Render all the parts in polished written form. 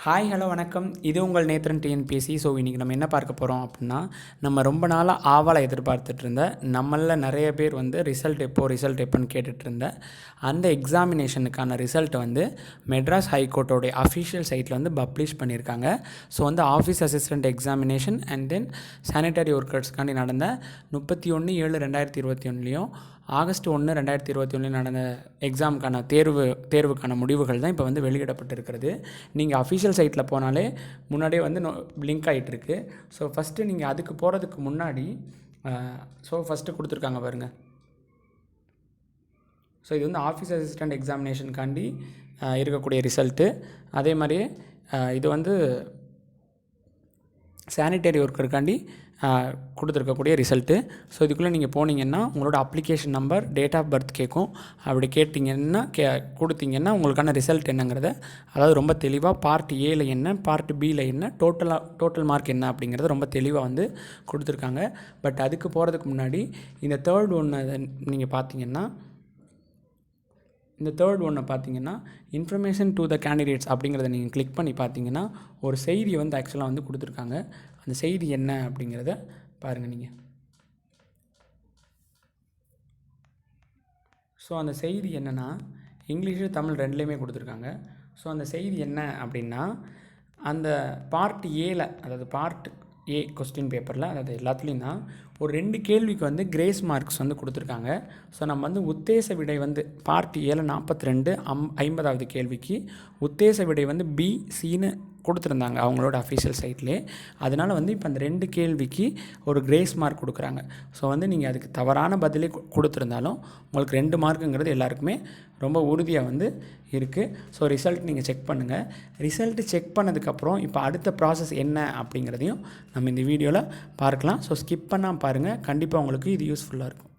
Hi hello வணக்கம். இது உங்கள் நேத்ரன் Tnpsc. ஸோ இன்றைக்கி நம்ம என்ன பார்க்க போகிறோம் அப்படின்னா, நம்ம ரொம்ப நாளாக ஆவலாக எதிர்பார்த்துட்டு இருந்த நம்மளில் நிறைய பேர் ரிசல்ட் எப்போன்னு கேட்டுட்டு இருந்த அந்த எக்ஸாமினேஷனுக்கான ரிசல்ட் மெட்ராஸ் ஹைகோர்ட்டோடைய அஃபிஷியல் சைட்டில் பப்ளிஷ் பண்ணியிருக்காங்க. So office assistant examination and then sanitary ஒர்க்கர்ஸ்க்காண்டி நடந்த 31/7/2021 ஆகஸ்ட் 1 2021 நடந்த எக்ஸாமுக்கான தேர்வுக்கான முடிவுகள் தான் இப்போ வெளியிடப்பட்டிருக்கிறது. நீங்கள் அஃபிஷியல் சைட்டில் போனாலே முன்னாடியே லிங்க் ஆகிட்டுருக்கு. ஸோ ஃபஸ்ட்டு நீங்கள் அதுக்கு போகிறதுக்கு முன்னாடி ஃபஸ்ட்டு கொடுத்துருக்காங்க பாருங்கள். ஸோ இது ஆஃபீஸ் அசிஸ்டண்ட் எக்ஸாமினேஷனுக்காண்டி இருக்கக்கூடிய ரிசல்ட்டு. அதே மாதிரியே இது சானிட்டரி ஒர்க்கருக்காண்டி கொடுத்துருக்கக்கூடிய ரிசல்ட்டு. ஸோ இதுக்குள்ளே நீங்கள் போனீங்கன்னா உங்களோட application number, date of birth கேட்கும். அப்படி கேட்டிங்கன்னா கொடுத்தீங்கன்னா உங்களுக்கான ரிசல்ட் என்னங்கிறத, அதாவது ரொம்ப தெளிவாக பார்ட் ஏல என்ன, பார்ட் பியில் என்ன, டோட்டல் மார்க் என்ன அப்படிங்கிறத ரொம்ப தெளிவாக கொடுத்துருக்காங்க. பட் அதுக்கு போகிறதுக்கு முன்னாடி இந்த தேர்ட் நீங்கள் பார்த்தீங்கன்னா, இந்த தேர்ட் பார்த்தீங்கன்னா இன்ஃபர்மேஷன் டு த கேண்டிடேட்ஸ் அப்படிங்கிறத நீங்கள் கிளிக் பண்ணி பார்த்தீங்கன்னா ஒரு செய்தியை ஆக்சுவலாக கொடுத்துருக்காங்க. அந்த செய்தி என்ன அப்படிங்கிறத பாருங்கள் நீங்கள். ஸோ அந்த செய்தி என்னென்னா, இங்கிலீஷு தமிழ் ரெண்டுலேயுமே கொடுத்துருக்காங்க. ஸோ அந்த செய்தி என்ன அப்படின்னா, அந்த பார்ட் ஏல, அதாவது பார்ட் ஏ கொஸ்டின் பேப்பரில், அதாவது எல்லாத்துலேயும் தான் ஒரு 2 கேள்விக்கு கிரேஸ் மார்க்ஸ் கொடுத்துருக்காங்க. ஸோ நம்ம உத்தேச விடை பார்ட் ஏல 42 50வது கேள்விக்கு உத்தேச விடை பி சின்னு கொடுத்துருந்தாங்க அவங்களோட அஃபிஷியல் சைட்லேயே. அதனால் இப்போ அந்த 2 கேள்விக்கு ஒரு கிரேஸ் மார்க் கொடுக்குறாங்க. ஸோ நீங்கள் அதுக்கு தவறான பதிலே கொடுத்துருந்தாலும் உங்களுக்கு 2 மார்க்குங்கிறது எல்லாருக்குமே ரொம்ப உறுதியாக இருக்குது. ஸோ ரிசல்ட் நீங்கள் செக் பண்ணுங்கள். ரிசல்ட்டு செக் பண்ணதுக்கப்புறம் இப்போ அடுத்த ப்ராசஸ் என்ன அப்படிங்கிறதையும் நம்ம இந்த வீடியோவில் பார்க்கலாம். ஸோ ஸ்கிப் பண்ணாமல் பாருங்கள், கண்டிப்பாக உங்களுக்கு இது யூஸ்ஃபுல்லாக இருக்கும்.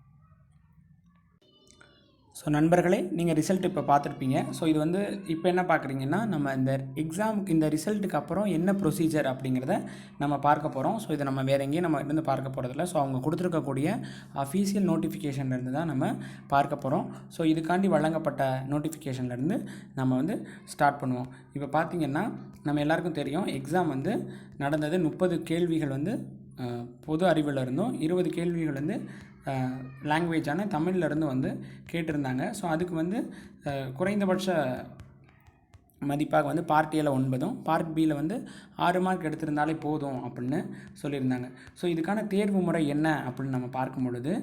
ஸோ நண்பர்களே, நீங்கள் ரிசல்ட் இப்போ பார்த்துருப்பீங்க. ஸோ இது இப்போ என்ன பார்க்குறீங்கன்னா, நம்ம இந்த எக்ஸாமுக்கு இந்த ரிசல்ட்டுக்கு அப்புறம் என்ன ப்ரொசீஜர் அப்படிங்கிறத நம்ம பார்க்க போகிறோம். ஸோ இதை நம்ம வேறு எங்கேயும் நம்ம இருந்து பார்க்க போகிறதில்ல. ஸோ அவங்க கொடுத்துருக்கக்கூடிய அஃபீஷியல் நோட்டிஃபிகேஷன்லேருந்து தான் நம்ம பார்க்க போகிறோம். ஸோ இதுக்காண்டி வழங்கப்பட்ட நோட்டிஃபிகேஷன்லேருந்து நம்ம ஸ்டார்ட் பண்ணுவோம். இப்போ பார்த்திங்கன்னா நம்ம எல்லாருக்கும் தெரியும், எக்ஸாம் நடந்தது 30 கேள்விகள் பொது அறிவில் இருந்தும் 20 கேள்விகள் லாங்குவேஜான தமிழ்லேருந்து கேட்டிருந்தாங்க. ஸோ அதுக்கு குறைந்தபட்ச மதிப்பாக பார்ட் ஏல 9, பார்ட் பியில் 6 மார்க் எடுத்திருந்தாலே போதும் அப்படின்னு சொல்லியிருந்தாங்க. ஸோ இதுக்கான தேர்வு முறை என்ன அப்படின்னு நம்ம பார்க்கும் பொழுது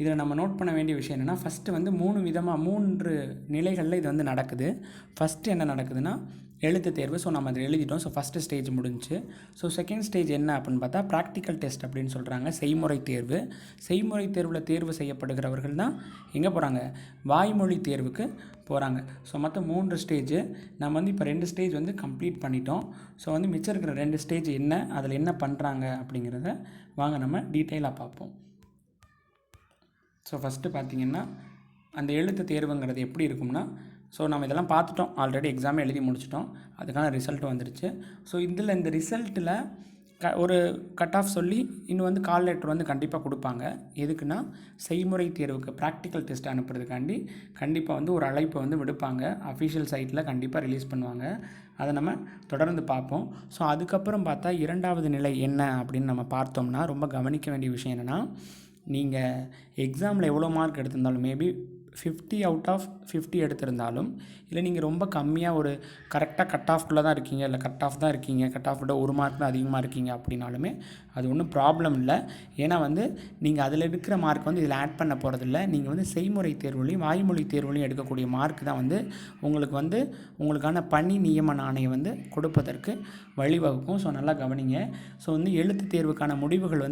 இதில் நம்ம நோட் பண்ண வேண்டிய விஷயம் என்னென்னா, ஃபஸ்ட்டு 3 நிலைகளில் இது நடக்குது. ஃபஸ்ட்டு என்ன நடக்குதுன்னா எழுத்து தேர்வு. ஸோ நம்ம அதை எழுதிட்டோம். ஸோ ஃபஸ்ட்டு ஸ்டேஜ் முடிஞ்சு. ஸோ செகண்ட் ஸ்டேஜ் என்ன அப்படின்னு பார்த்தா ப்ராக்டிக்கல் டெஸ்ட் அப்படின்னு சொல்கிறாங்க, செய்முறை தேர்வு. செய்முறை தேர்வில் தேர்வு செய்யப்படுகிறவர்கள் தான் எங்கே போகிறாங்க, வாய்மொழி தேர்வுக்கு போகிறாங்க. ஸோ மொத்தம் 3 ஸ்டேஜ். நம்ம இப்போ 2 ஸ்டேஜ் கம்ப்ளீட் பண்ணிட்டோம். ஸோ மிச்சம் இருக்கிற 2 ஸ்டேஜ் என்ன, அதில் என்ன பண்ணுறாங்க அப்படிங்கிறத வாங்க நம்ம டீட்டெயிலாக பார்ப்போம். ஸோ ஃபஸ்ட்டு பார்த்திங்கன்னா அந்த எழுத்து தேர்வுங்கிறது எப்படி இருக்கும்னா, ஸோ நம்ம இதெல்லாம் பார்த்துட்டோம், ஆல்ரெடி எக்ஸாமே எழுதி முடிச்சிட்டோம், அதுக்கான ரிசல்ட் வந்துடுச்சு. ஸோ இதில் இந்த ரிசல்ட்டில் ஒரு கட் ஆஃப் சொல்லி இன்னும் கால் லெட்டர் கண்டிப்பாக கொடுப்பாங்க. எதுக்குன்னா செய்முறை தேர்வுக்கு ப்ராக்டிக்கல் டெஸ்ட் அனுப்புறதுக்காண்டி கண்டிப்பாக ஒரு அழைப்பை விடுப்பாங்க. அஃபிஷியல் சைட்டில் கண்டிப்பாக ரிலீஸ் பண்ணுவாங்க. அதை நம்ம தொடர்ந்து பார்ப்போம். ஸோ அதுக்கப்புறம் பார்த்தா 2வது நிலை என்ன அப்படின்னு நம்ம பார்த்தோம்னா, ரொம்ப கவனிக்க வேண்டிய விஷயம் என்னென்னா, நீங்கள் எக்ஸாமில் எவ்வளோ மார்க் எடுத்திருந்தாலும், மேபி 50 அவுட் ஆஃப் 50 எடுத்திருந்தாலும், இல்லை நீங்கள் ரொம்ப கம்மியாக ஒரு கரெக்டாக கட் ஆஃப்குள்ளே தான் இருக்கீங்க, இல்லை கட் ஆஃப் தான் இருக்கீங்க, கட் ஆஃப் விட 1 மார்க் தான் அதிகமாக இருக்கீங்க அப்படின்னாலுமே அது ஒன்றும் ப்ராப்ளம் இல்லை. ஏன்னா நீங்கள் அதில் இருக்கிற மார்க் இதில் ஆட் பண்ண போகிறதில்ல. நீங்கள் செய்முறை தேர்வுலையும் வாய்மொழி தேர்வுலையும் எடுக்கக்கூடிய மார்க் தான் உங்களுக்கு உங்களுக்கான பணி நியமன ஆணையம் கொடுப்பதற்கு வழிவகுக்கும். ஸோ நல்லா கவனிங்க. ஸோ எழுத்து தேர்வுக்கான முடிவுகள்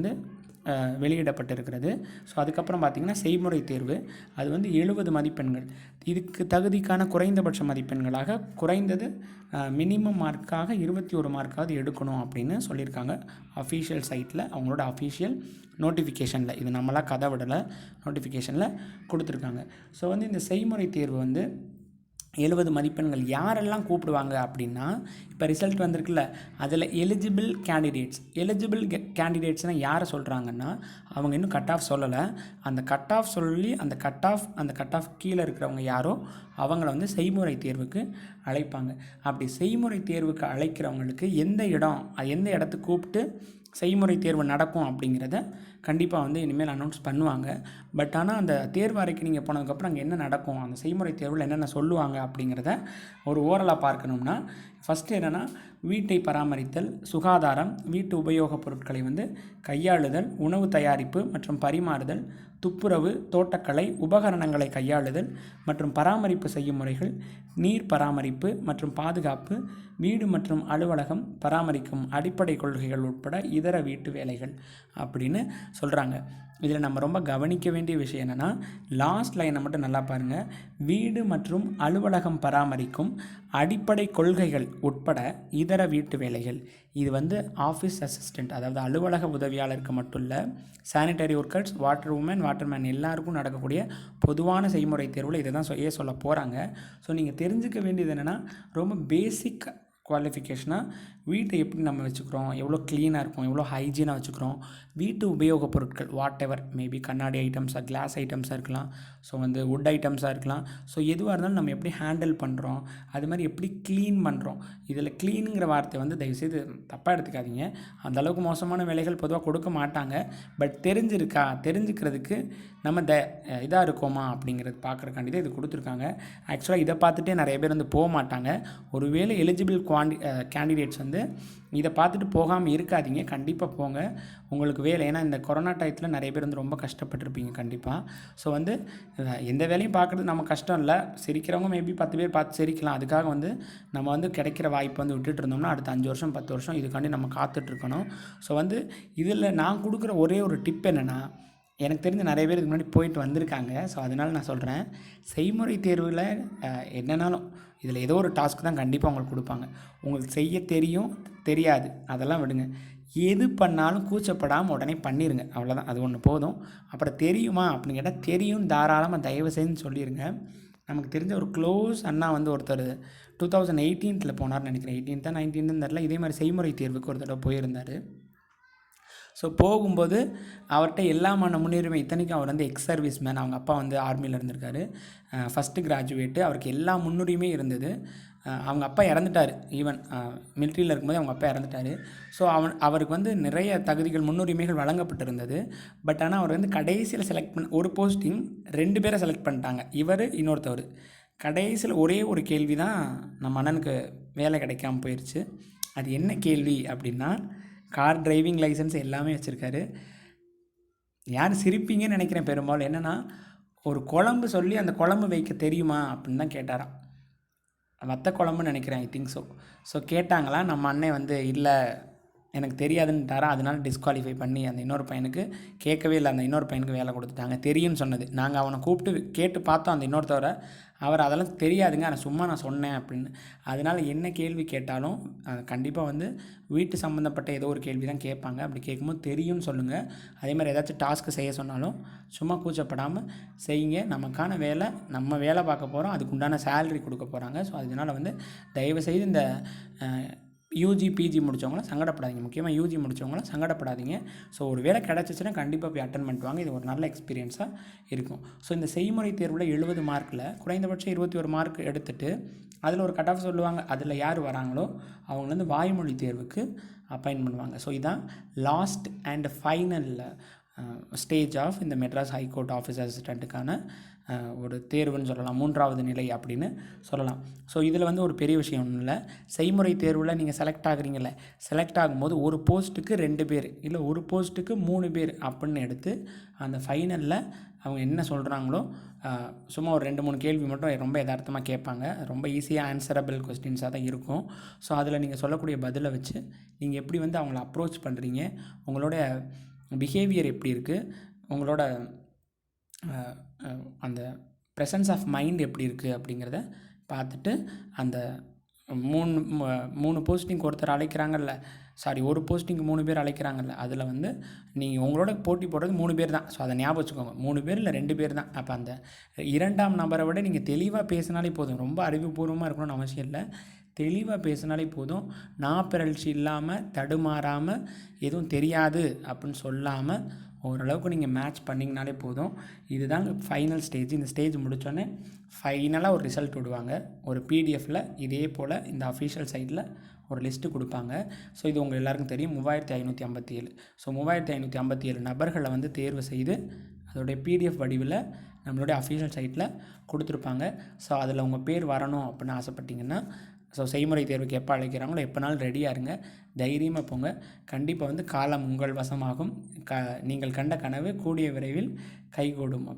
வெளியிடப்பட்டிருக்கிறது. ஸோ அதுக்கப்புறம் பார்த்திங்கன்னா செய்முறை தேர்வு, அது 70 மதிப்பெண்கள். இதுக்கு தகுதிக்கான குறைந்தபட்ச மதிப்பெண்களாக குறைந்தது மினிமம் மார்க்காக 21 மார்க்காவது எடுக்கணும் அப்படின்னு சொல்லியிருக்காங்க அஃபீஷியல் சைட்டில், அவங்களோட அஃபீஷியல் நோட்டிஃபிகேஷனில். இது நம்மளாம் கதை விடலை, நோட்டிஃபிகேஷனில் கொடுத்துருக்காங்க. ஸோ இந்த செய்முறை தேர்வு 70 மதிப்பெண்கள். யாரெல்லாம் கூப்பிடுவாங்க அப்படின்னா, இப்போ ரிசல்ட் வந்திருக்குல்ல, அதில் எலிஜிபிள் கேண்டிடேட்ஸ்னால் யாரை சொல்கிறாங்கன்னா, அவங்க இன்னும் கட் ஆஃப் சொல்லலை. அந்த கட் ஆஃப் சொல்லி அந்த கட் ஆஃப் கீழே இருக்கிறவங்க யாரோ அவங்கள வந்து செய்முறை தேர்வுக்கு அழைப்பாங்க. அப்படி செய்முறை தேர்வுக்கு அழைக்கிறவங்களுக்கு எந்த இடத்துக்கு கூப்பிட்டு செய்முறை தேர்வு நடக்கும் அப்படிங்கிறத கண்டிப்பாக வந்து இனிமேல் அனௌன்ஸ் பண்ணுவாங்க. பட் ஆனால் அந்த தேர்வு அறைக்கு நீங்கள் போனதுக்கப்புறம் அங்கே என்ன நடக்கும், அந்த செய்முறை தேர்வில் என்னென்ன சொல்லுவாங்க அப்படிங்கிறத ஒரு ஓரலாக பார்க்கணும்னா, ஃபஸ்ட்டு என்னென்னா வீட்டை பராமரித்தல், சுகாதாரம், வீட்டு உபயோகப் பொருட்களை வந்து கையாளுதல், உணவு தயாரிப்பு மற்றும் பரிமாறுதல், துப்புரவு, தோட்டக்கலை, உபகரணங்களை கையாளுதல் மற்றும் பராமரிப்பு செய்யும் முறைகள், நீர் பராமரிப்பு மற்றும் பாதுகாப்பு, வீடு மற்றும் அலுவலகம் பராமரிக்கும் அடிப்படை கொள்கைகள் உட்பட இதர வீட்டு வேலைகள் அப்படின்னு சொல்கிறாங்க. இதில் நம்ம ரொம்ப கவனிக்க வேண்டிய விஷயம் என்னென்னா, லாஸ்ட் லைனை மட்டும் நல்லா பாருங்கள். வீடு மற்றும் அலுவலகம் பராமரிக்கும் அடிப்படை கொள்கைகள் உட்பட இதர வீட்டு வேலைகள். இது வந்து ஆஃபீஸ் அசிஸ்டண்ட், அதாவது அலுவலக உதவியாளருக்கு மட்டும் இல்லை, sanitary workers, water woman, waterman எல்லாருக்கும் நடக்கக்கூடிய பொதுவான செய்முறை தேர்வில் இதை தான் சொல்ல போகிறாங்க. ஸோ நீங்கள் தெரிஞ்சுக்க வேண்டியது என்னென்னா, ரொம்ப பேசிக் குவாலிஃபிகேஷனாக வீட்டை எப்படி நம்ம வச்சுக்கிறோம், எவ்வளோ க்ளீனாக இருக்கும், எவ்வளோ ஹைஜீனாக வச்சுக்கிறோம், வீட்டு உபயோகப் பொருட்கள் வாட் எவர் மேபி கண்ணாடி ஐட்டம்ஸாக, கிளாஸ் ஐட்டம்ஸாக இருக்கலாம், ஸோ வந்து வுட் ஐட்டம்ஸாக இருக்கலாம். ஸோ எதுவாக இருந்தாலும் நம்ம எப்படி ஹேண்டில் பண்ணுறோம், அது மாதிரி எப்படி க்ளீன் பண்ணுறோம். இதில் க்ளீனுங்கிற வார்த்தை வந்து தயவுசெய்து தப்பாக எடுத்துக்காதீங்க. அந்தளவுக்கு மோசமான வேலைகள் பொதுவாக கொடுக்க மாட்டாங்க. பட் தெரிஞ்சுக்கிறதுக்கு நம்ம இதாக இருக்கோமா அப்படிங்கிறது பார்க்குறக்காண்டி தான் இது கொடுத்துருக்காங்க. ஆக்சுவலாக இதை பார்த்துட்டே நிறைய பேர் வந்து போக மாட்டாங்க. ஒருவேளை எலிஜிபிள் கேண்டிடேட்ஸ் வந்து இதை பார்த்துட்டு போகாமல் இருக்காதீங்க, கண்டிப்பாக போங்க, உங்களுக்கு வேலை. ஏன்னா இந்த கொரோனா டயத்தில் நிறைய பேர் வந்து ரொம்ப கஷ்டப்பட்டுருப்பீங்க கண்டிப்பாக. ஸோ வந்து எந்த வேலையும் பார்க்குறது நம்ம கஷ்டம் இல்லை. சிரிக்கிறவங்க மேபி 10 பேர் பார்த்து சிரிக்கலாம். அதுக்காக வந்து நம்ம வந்து கிடைக்கிற வாய்ப்பை வந்து விட்டுட்டு இருந்தோம்னா அடுத்த 5 வருஷம் 10 வருஷம் இதுக்காண்டி நம்ம காத்துட்ருக்கணும். ஸோ வந்து இதில் நான் கொடுக்குற ஒரே ஒரு டிப் என்னென்னா, எனக்கு தெரிஞ்ச நிறைய பேர் இதுக்கு முன்னாடி போயிட்டு வந்திருக்காங்க. ஸோ அதனால் நான் சொல்கிறேன், செய்முறை தேர்வில் என்னன்னாலும் இதில் ஏதோ ஒரு டாஸ்க் தான் கண்டிப்பாக உங்களுக்கு கொடுப்பாங்க. உங்களுக்கு செய்ய தெரியும் தெரியாது அதெல்லாம் விடுங்க, எது பண்ணாலும் கூச்சப்படாமல் உடனே பண்ணிடுங்க, அவ்வளோதான். அது ஒன்று போதும். அப்புறம் தெரியுமா அப்படின்னு கேட்டால் தெரியும், தாராளமாக தயவு செய்து சொல்லிடுங்க. நமக்கு தெரிஞ்ச ஒரு க்ளோஸ் அண்ணா வந்து ஒருத்தர் 2018 போனார்னு நினைக்கிறேன், 18 19 தெரில, இதே மாதிரி செய்முறை தேர்வுக்கு ஒரு தடவை போயிருந்தார். ஸோ போகும்போது அவர்கிட்ட எல்லாமான முன்னுரிமை, இத்தனைக்கும் அவர் வந்து எக்ஸ் சர்வீஸ் மேன், அவங்க அப்பா வந்து ஆர்மியில் இருந்திருக்காரு, ஃபஸ்ட்டு கிராஜுவேட்டு, அவருக்கு எல்லா முன்னுரிமையும் இருந்தது. அவங்க அப்பா இறந்துட்டார், ஈவன் மிலிட்ரியில் இருக்கும்போது அவங்க அப்பா இறந்துட்டார். ஸோ அவருக்கு வந்து நிறைய தகுதிகள் முன்னுரிமைகள் வழங்கப்பட்டிருந்தது. பட் ஆனால் அவர் வந்து கடைசியில் செலக்ட் பண்ண ஒரு போஸ்டிங் 2 பேரை செலக்ட் பண்ணிட்டாங்க, இவர் இன்னொருத்தவர். கடைசியில் ஒரே ஒரு கேள்வி தான் நம்ம அண்ணனுக்கு வேலை கிடைக்காமல் போயிடுச்சு. அது என்ன கேள்வி அப்படின்னா, கார் டிரைவிங் லைசன்ஸ் எல்லாமே வச்சுருக்காரு. யார் சிரிப்பீங்கன்னு நினைக்கிறேன் பெரும்பாலும். என்னென்னா, ஒரு குழம்பு சொல்லி அந்த குழம்பு வைக்க தெரியுமா அப்படின்னு தான் கேட்டாராம். வத்த குழம்புன்னு நினைக்கிறேன், ஐ திங்க் ஸோ. ஸோ கேட்டாங்களா, நம்ம அண்ணன் வந்து இல்லை எனக்கு தெரியாதுன்னுட்டாரா, அதனால டிஸ்குவாலிஃபை பண்ணி அந்த இன்னொரு பையனுக்கு கேட்கவே இல்லை, அந்த இன்னொரு பையனுக்கு வேலை கொடுத்துட்டாங்க. தெரியும்னு சொன்னது, நாங்கள் அவனை கூப்பிட்டு கேட்டு பார்த்தோம் அந்த இன்னொருத்தவரை, அவர் அதெல்லாம் தெரியாதுங்க, ஆனால் சும்மா நான் சொன்னேன் அப்படின்னு. அதனால் என்ன கேள்வி கேட்டாலும் கண்டிப்பாக வந்து வீட்டு சம்மந்தப்பட்ட ஏதோ ஒரு கேள்வி தான் கேட்பாங்க. அப்படி கேட்கும்போது தெரியும்னு சொல்லுங்கள். அதே மாதிரி ஏதாச்சும் டாஸ்க்கு செய்ய சொன்னாலும் சும்மா கூச்சப்படாமல் செய்யுங்க. நமக்கான வேலை, நம்ம வேலை பார்க்க போகிறோம், அதுக்கு உண்டான சேலரி கொடுக்க போகிறாங்க. ஸோ அதனால் வந்து தயவுசெய்து இந்த யூஜி பிஜி முடித்தவங்களாம் சங்கடப்படாதீங்க, முக்கியமாக யூஜி முடித்தவங்களாம் சங்கடப்படாதீங்க. ஸோ ஒரு வேலை கிடச்சிச்சின்னா கண்டிப்பாக போய் அட்டன் பண்ணிட்டு வாங்க, இது ஒரு நல்ல எக்ஸ்பீரியன்ஸாக இருக்கும். ஸோ இந்த செய்முறை தேர்வில் 70 மார்க்கில் குறைந்தபட்சம் 21 மார்க் எடுத்துகிட்டு அதில் ஒரு கட் ஆஃப் சொல்லுவாங்க. அதில் யார் வராங்களோ அவங்க வந்து வாய்மொழி தேர்வுக்கு அப்பாயின் பண்ணுவாங்க. ஸோ இதுதான் last and final stage of இந்த மெட்ராஸ் ஹைகோர்ட் ஆஃபீஸ் அசிஸ்டண்ட்டுக்கான ஒரு தேர்வுன்னு சொல்லலாம், 3வது நிலை அப்படின்னு சொல்லலாம். ஸோ இதில் வந்து ஒரு பெரிய விஷயம் ஒன்றும் இல்லை. செய்முறை தேர்வில் நீங்கள் செலக்ட் ஆகுறீங்கள, செலக்ட் ஆகும்போது ஒரு போஸ்ட்டுக்கு 2 பேர் இல்லை ஒரு போஸ்ட்டுக்கு 3 பேர் அப்படின்னு எடுத்து அந்த ஃபைனலில் அவங்க என்ன சொல்கிறாங்களோ சும்மா ஒரு 2-3 கேள்வி மட்டும் ரொம்ப யதார்த்தமாக கேட்பாங்க. ரொம்ப ஈஸியாக ஆன்சரபிள் கொஸ்டின்ஸாக தான் இருக்கும். ஸோ அதில் நீங்கள் சொல்லக்கூடிய பதிலை வச்சு நீங்கள் எப்படி வந்து அவங்கள அப்ரோச் பண்ணுறீங்க, உங்களோட பிஹேவியர் எப்படி இருக்குது, உங்களோட அந்த ப்ரெசன்ஸ் ஆஃப் மைண்ட் எப்படி இருக்குது அப்படிங்கிறத பார்த்துட்டு அந்த 3 போஸ்டிங்க்கு ஒருத்தர் அழைக்கிறாங்கல்ல, ஒரு போஸ்டிங்க்கு 3 பேர் அழைக்கிறாங்கல்ல, அதில் வந்து நீங்கள் உங்களோட போட்டி போடுறது 3 பேர் தான். ஸோ அதை ஞாபகம் வச்சுக்கோங்க, 3 பேர் இல்லை 2 பேர் தான். அப்போ அந்த 2ஆம் நபரை விட நீங்கள் தெளிவாக பேசினாலே போதும், ரொம்ப அறிவுபூர்வமாக இருக்கணும்னு அவசியம் இல்லை, தெளிவாக பேசினாலே போதும். நான் பிறழ்ச்சி இல்லாமல் தடுமாறாமல் எதுவும் தெரியாது அப்படின்னு சொல்லாமல் ஓரளவுக்கு நீங்கள் மேட்ச் பண்ணிங்கனாலே போதும். இதுதாங்க ஃபைனல் ஸ்டேஜ். இந்த ஸ்டேஜ் முடித்தோடனே ஃபைனலாக ஒரு ரிசல்ட் விடுவாங்க. ஒரு பிடிஎஃப்பில் இதே போல் இந்த அஃபிஷியல் சைட்டில் ஒரு லிஸ்ட்டு கொடுப்பாங்க. ஸோ இது உங்கள் எல்லாருக்கும் தெரியும், 3557. ஸோ 3557 நபர்களை வந்து தேர்வு செய்து அதோடைய பிடிஎஃப் வடிவில் நம்மளுடைய அஃபிஷியல் சைட்டில் கொடுத்துருப்பாங்க. ஸோ அதில் உங்கள் பேர் வரணும் அப்படின்னு ஆசைப்பட்டீங்கன்னா, ஸோ செய்முறை தேர்வுக்கு எப்போ அழைக்கிறாங்களோ எப்போனாலும் ரெடியாக இருங்க, தைரியமாக போங்க. கண்டிப்பாக வந்து காலம் உங்கள் வசமாகும். நீங்கள் கண்ட கனவு கூடிய விரைவில் கைகூடும்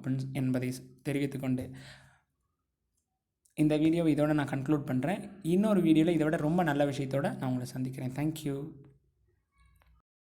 என்பதை தெரிவித்துக்கொண்டு இந்த வீடியோவை இதோட நான் கன்க்ளூட் பண்ணுறேன். இன்னொரு வீடியோவில் இதை விட ரொம்ப நல்ல விஷயத்தோடு நான் உங்களை சந்திக்கிறேன். தேங்க்யூ.